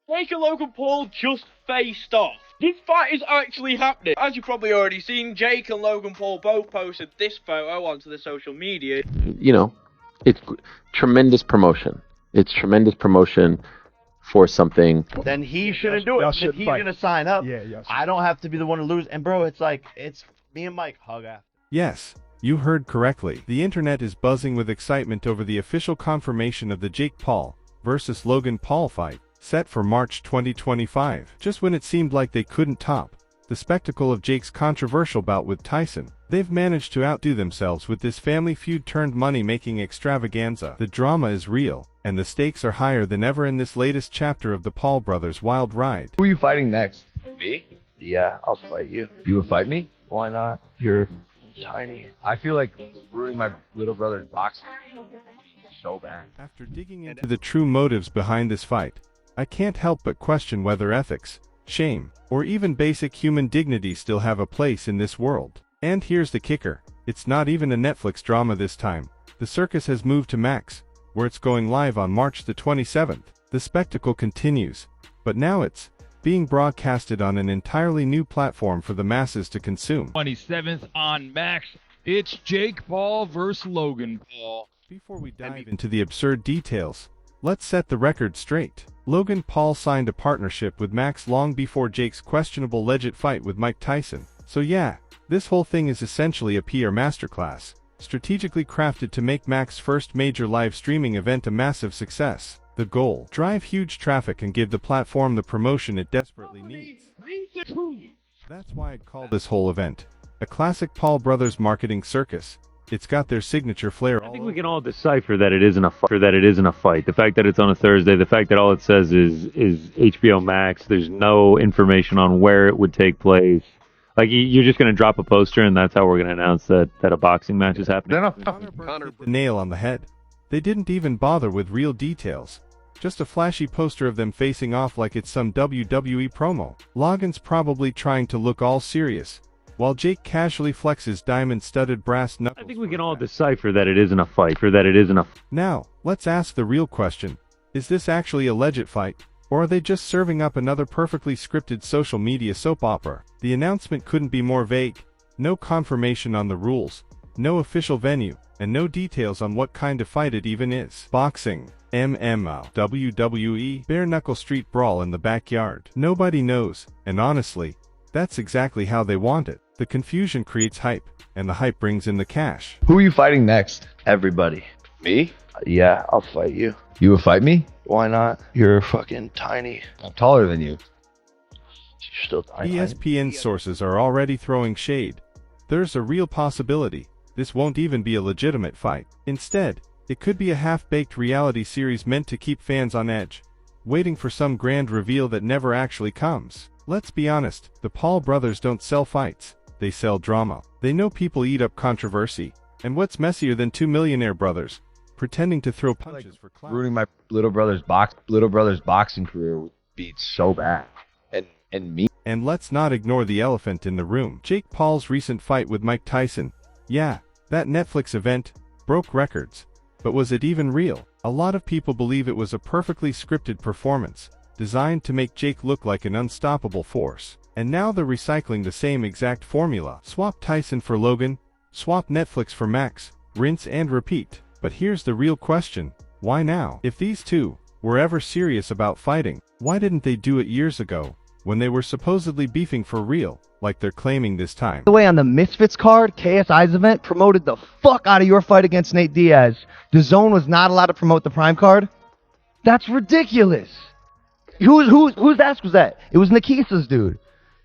Jake and Logan Paul just faced off. This fight is actually happening. As you've probably already seen, Jake and Logan Paul both posted this photo onto the social media. You know, it's tremendous promotion. It's tremendous promotion for something. Then he shouldn't do it. If he's gonna sign up, I don't have to be the one to lose. And bro, it's like it's me and Mike hug after. Yes, you heard correctly. The internet is buzzing with excitement over the official confirmation of the Jake Paul versus Logan Paul fight, set for March 2025. Just when it seemed like they couldn't top the spectacle of Jake's controversial bout with Tyson, they've managed to outdo themselves with this family feud turned money-making extravaganza. The drama is real, and the stakes are higher than ever in this latest chapter of the Paul brothers' wild ride. Who are you fighting next? Me? Yeah, I'll fight you. You would fight me? Why not? You're tiny. I feel like ruining my little brother's boxing so bad. After digging into the true motives behind this fight, I can't help but question whether ethics, shame, or even basic human dignity still have a place in this world. And here's the kicker. It's not even a Netflix drama this time. The circus has moved to Max, where it's going live on March the 27th. The spectacle continues, but now it's being broadcasted on an entirely new platform for the masses to consume. 27th on Max. It's Jake Paul versus Logan Paul. Before we dive into the absurd details, let's set the record straight. Logan Paul signed a partnership with Max long before Jake's questionable alleged fight with Mike Tyson. So yeah, this whole thing is essentially a PR masterclass, strategically crafted to make Max's first major live streaming event a massive success. The goal: drive huge traffic and give the platform the promotion it desperately needs. That's why I'd call this whole event a classic Paul brothers marketing circus. It's got their signature flair. I think we can all decipher that it isn't a fight. The fact that it's on a Thursday, the fact that all it says is HBO Max. There's no information on where it would take place. Like you're just going to drop a poster and that's how we're going to announce that a boxing match is happening. Connor hit the nail on the head. They didn't even bother with real details. Just a flashy poster of them facing off like it's some WWE promo. Logan's probably trying to look all serious, while Jake casually flexes diamond-studded brass knuckles. I think we can all decipher that it isn't a fight. Now, let's ask the real question. Is this actually a legit fight? Or are they just serving up another perfectly scripted social media soap opera? The announcement couldn't be more vague. No confirmation on the rules, no official venue, and no details on what kind of fight it even is. Boxing, MMA, WWE, bare-knuckle street brawl in the backyard. Nobody knows, and honestly, that's exactly how they want it. The confusion creates hype, and the hype brings in the cash. Who are you fighting next? Everybody. Me? Yeah, I'll fight you. You would fight me? Why not? You're fucking tiny. I'm taller than you. You're still tiny. ESPN sources are already throwing shade. There's a real possibility this won't even be a legitimate fight. Instead, it could be a half-baked reality series meant to keep fans on edge, waiting for some grand reveal that never actually comes. Let's be honest, the Paul brothers don't sell fights, they sell drama. They know people eat up controversy, and what's messier than two millionaire brothers pretending to throw punches for clout? Ruining my little brother's boxing career would be so bad. And me. And let's not ignore the elephant in the room. Jake Paul's recent fight with Mike Tyson. Yeah, that Netflix event broke records. But was it even real? A lot of people believe it was a perfectly scripted performance, designed to make Jake look like an unstoppable force. And now they're recycling the same exact formula. Swap Tyson for Logan, swap Netflix for Max, rinse and repeat. But here's the real question, why now? If these two were ever serious about fighting, why didn't they do it years ago, when they were supposedly beefing for real, like they're claiming this time? The way on the Misfits card, KSI's event promoted the fuck out of your fight against Nate Diaz. DAZN was not allowed to promote the Prime card? That's ridiculous. Whose ass was that? It was Nikisa's dude.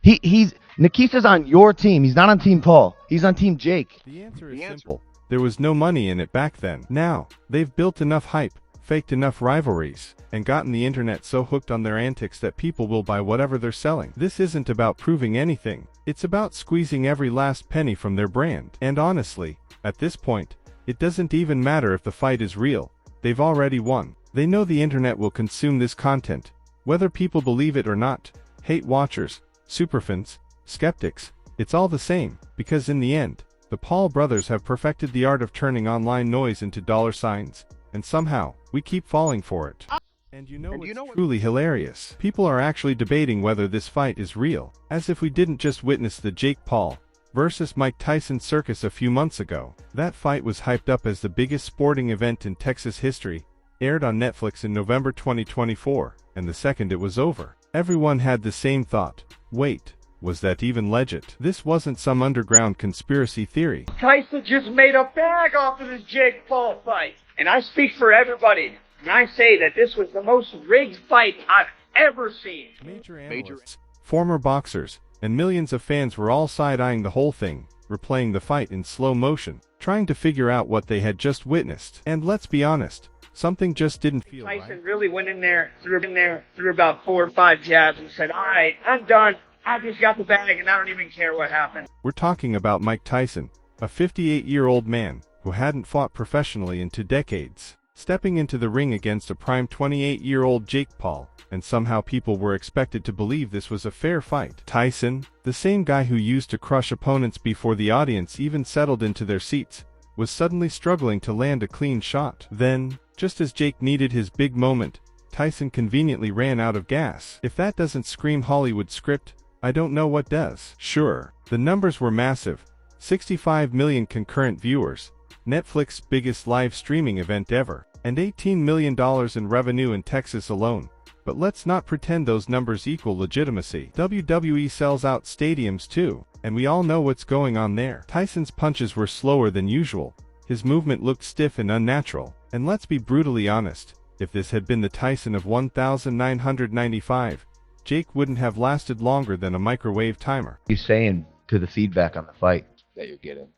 Nikisa's on your team. He's not on Team Paul. He's on Team Jake. The answer is simple. There was no money in it back then. Now, they've built enough hype, faked enough rivalries, and gotten the internet so hooked on their antics that people will buy whatever they're selling. This isn't about proving anything. It's about squeezing every last penny from their brand. And honestly, at this point, it doesn't even matter if the fight is real. They've already won. They know the internet will consume this content, whether people believe it or not. Hate watchers, superfans, skeptics, it's all the same, because in the end, the Paul brothers have perfected the art of turning online noise into dollar signs, and somehow, we keep falling for it. And you know what's truly hilarious? People are actually debating whether this fight is real, as if we didn't just witness the Jake Paul versus Mike Tyson circus a few months ago. That fight was hyped up as the biggest sporting event in Texas history, aired on Netflix in November 2024, and the second it was over, everyone had the same thought. Wait, was that even legit? This wasn't some underground conspiracy theory. Tyson just made a bag off of this Jake Paul fight. And I speak for everybody. And I say that this was the most rigged fight I've ever seen. Major analysts, former boxers, and millions of fans were all side-eyeing the whole thing, replaying the fight in slow motion, trying to figure out what they had just witnessed. And let's be honest, something just didn't feel right. Tyson really went in there, threw about 4 or 5 jabs and said, all right, I'm done. I just got the bag and I don't even care what happened. We're talking about Mike Tyson, a 58-year-old man who hadn't fought professionally in 2 decades, stepping into the ring against a prime 28-year-old Jake Paul, and somehow people were expected to believe this was a fair fight. Tyson, the same guy who used to crush opponents before the audience even settled into their seats, was suddenly struggling to land a clean shot. Then, just as Jake needed his big moment, Tyson conveniently ran out of gas. If that doesn't scream Hollywood script, I don't know what does. Sure, the numbers were massive. 65 million concurrent viewers, Netflix's biggest live streaming event ever, and $18 million in revenue in Texas alone. But let's not pretend those numbers equal legitimacy. WWE sells out stadiums too, and we all know what's going on there. Tyson's punches were slower than usual, his movement looked stiff and unnatural, and let's be brutally honest, if this had been the Tyson of 1995, Jake wouldn't have lasted longer than a microwave timer. You saying to the feedback on the fight that you're getting?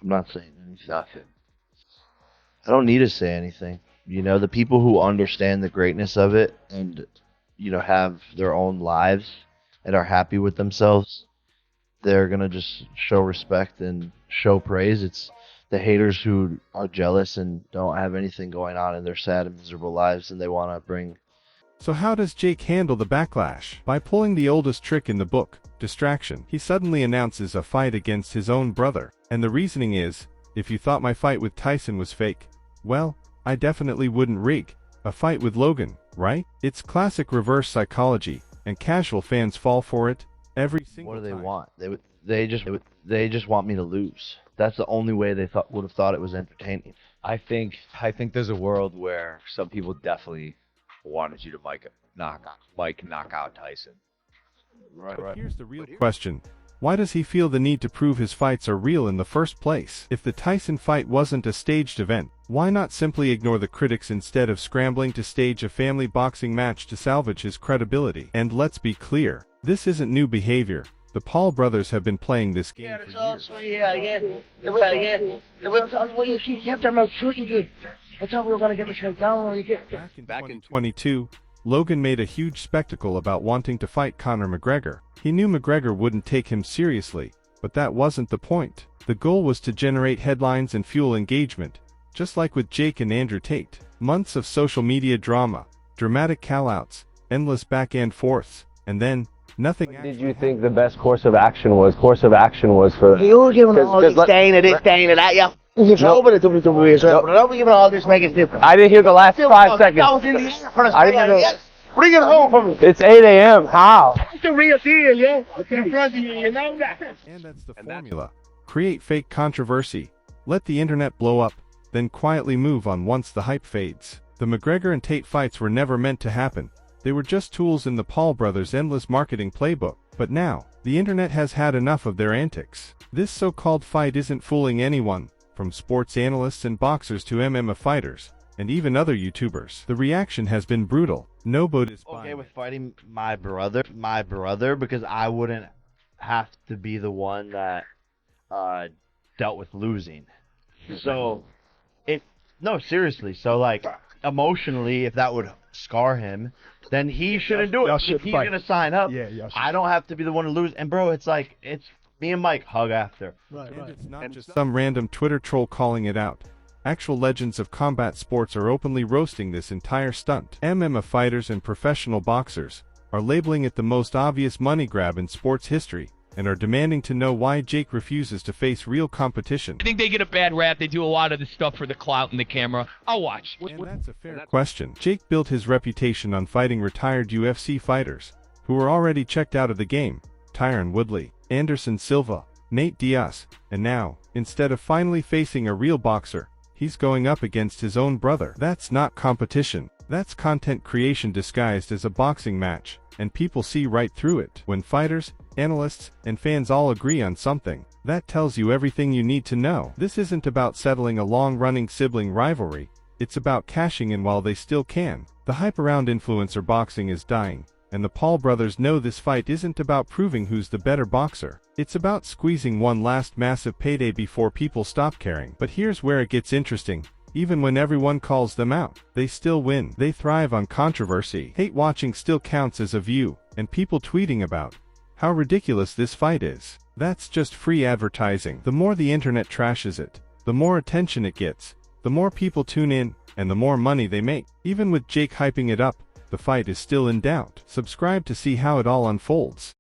I'm not saying nothing. I don't need to say anything. You know, the people who understand the greatness of it and, you know, have their own lives and are happy with themselves, they're going to just show respect and show praise. It's the haters who are jealous and don't have anything going on in their sad and miserable lives, and they want to bring... So how does Jake handle the backlash? By pulling the oldest trick in the book, distraction. He suddenly announces a fight against his own brother, and the reasoning is, if you thought my fight with Tyson was fake, well, I definitely wouldn't rig a fight with Logan, right? It's classic reverse psychology, and casual fans fall for it every single time. What do they want? They just want me to lose. That's the only way they would have thought it was entertaining. I think there's a world where some people definitely wanted you to knock out Tyson. Right. Here's the real question. Why does he feel the need to prove his fights are real in the first place? If the Tyson fight wasn't a staged event, why not simply ignore the critics instead of scrambling to stage a family boxing match to salvage his credibility? And let's be clear, this isn't new behavior. The Paul brothers have been playing this game for years. Back in 2022, Logan made a huge spectacle about wanting to fight Conor McGregor. He knew McGregor wouldn't take him seriously, but that wasn't the point. The goal was to generate headlines and fuel engagement, just like with Jake and Andrew Tate. Months of social media drama, dramatic call-outs, endless back-and-forths, and then, nothing. Did you think the best course of action was for... You were giving all this stain and this stain and that, yeah. You control over the WWE as well, but don't give all this, make it different. I didn't hear the last 5 seconds. I didn't hear the... Bring it home for me. It's 8 a.m. How? It's the real deal, yeah. It's in front of you, you know that. And that's the formula. Create fake controversy, let the internet blow up, then quietly move on once the hype fades. The McGregor and Tate fights were never meant to happen. They were just tools in the Paul brothers' endless marketing playbook. But now, the internet has had enough of their antics. This so-called fight isn't fooling anyone, from sports analysts and boxers to MMA fighters, and even other YouTubers. The reaction has been brutal. Nobody's okay with fighting my brother, because I wouldn't have to be the one that dealt with losing. So, no, seriously. So, like, emotionally, if that would scar him, then he shouldn't do it. If he's gonna sign up, I don't have to be the one to lose. And bro, it's like me and Mike hug after. Right. It's not just some random Twitter troll calling it out. Actual legends of combat sports are openly roasting this entire stunt. MMA fighters and professional boxers are labeling it the most obvious money grab in sports history, and are demanding to know why Jake refuses to face real competition. I think they get a bad rap. They do a lot of this stuff for the clout and the camera. I'll watch. And that's a fair question. Jake built his reputation on fighting retired UFC fighters, who were already checked out of the game: Tyron Woodley, Anderson Silva, Nate Diaz, and now, instead of finally facing a real boxer, he's going up against his own brother. That's not competition. That's content creation disguised as a boxing match, and people see right through it. When fighters, analysts, and fans all agree on something, that tells you everything you need to know. This isn't about settling a long-running sibling rivalry, it's about cashing in while they still can. The hype around influencer boxing is dying, and the Paul brothers know this fight isn't about proving who's the better boxer. It's about squeezing one last massive payday before people stop caring. But here's where it gets interesting. Even when everyone calls them out, they still win. They thrive on controversy. Hate watching still counts as a view, and people tweeting about how ridiculous this fight is. That's just free advertising. The more the internet trashes it, the more attention it gets, the more people tune in, and the more money they make. Even with Jake hyping it up, the fight is still in doubt. Subscribe to see how it all unfolds.